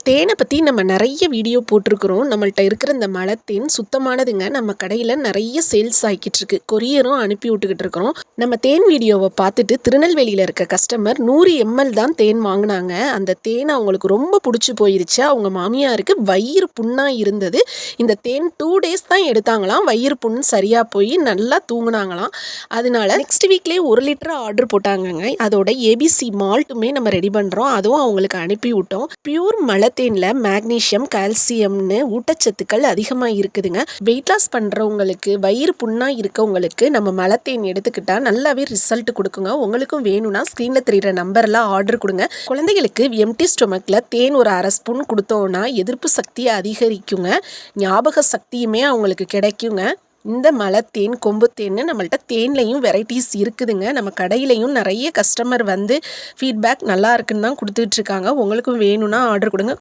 தேனை பற்றி நம்ம நிறைய வீடியோ போட்டிருக்கிறோம். நம்மள்ட்ட இருக்கிற இந்த மலத்தேன் சுத்தமானதுங்க. நம்ம கடையில் நிறைய சேல்ஸ் ஆகிக்கிட்டு இருக்கு. கொரியரும் அனுப்பி விட்டுக்கிட்டு இருக்கிறோம். நம்ம தேன் வீடியோவை பார்த்துட்டு திருநெல்வேலியில் இருக்க கஸ்டமர் 100 ml தான் தேன் வாங்கினாங்க. அந்த தேன் அவங்களுக்கு ரொம்ப பிடிச்சி போயிருச்சு. அவங்க மாமியாருக்கு வயிறு புண்ணாக இருந்தது. இந்த தேன் 2 days தான் எடுத்தாங்களாம். வயிறு புண் சரியாக போய் நல்லா தூங்குனாங்களாம். அதனால நெக்ஸ்ட் வீக்லேயே 1 லிட்டர் ஆர்டர் போட்டாங்கங்க. அதோட ஏபிசி மால்ட்டுமே நம்ம ரெடி பண்ணுறோம். அதுவும் அவங்களுக்கு அனுப்பி விட்டோம். பியூர் மலத்தேனில் மேக்னீஷியம், கால்சியம்னு ஊட்டச்சத்துக்கள் அதிகமாக இருக்குதுங்க. வெயிட் லாஸ் பண்ணுறவங்களுக்கு, வயிறு புண்ணாக இருக்கவங்களுக்கு நம்ம மலத்தேன் எடுத்துக்கிட்டால் நல்லாவே ரிசல்ட் கொடுக்குங்க. உங்களுக்கும் வேணும்னா ஸ்க்ரீனில் தெரிகிற நம்பரில் ஆர்டர் கொடுங்க. குழந்தைகளுக்கு எம்டி ஸ்டொமக்கில் தேன் ஒரு 1/2 ஸ்பூன் கொடுத்தோன்னா எதிர்ப்பு சக்தியை அதிகரிக்குங்க. ஞாபக சக்தியுமே அவங்களுக்கு கிடைக்குங்க. இந்த மலத்தேன், கொம்புத்தேன்னு நம்மள்ட்ட தேன்லையும் வெரைட்டிஸ் இருக்குதுங்க. நம்ம கடையிலையும் நிறைய கஸ்டமர் வந்து ஃபீட்பேக் நல்லா இருக்குன்னு தான் கொடுத்துட்ருக்காங்க. உங்களுக்கும் வேணும்னா ஆர்டர் கொடுங்க.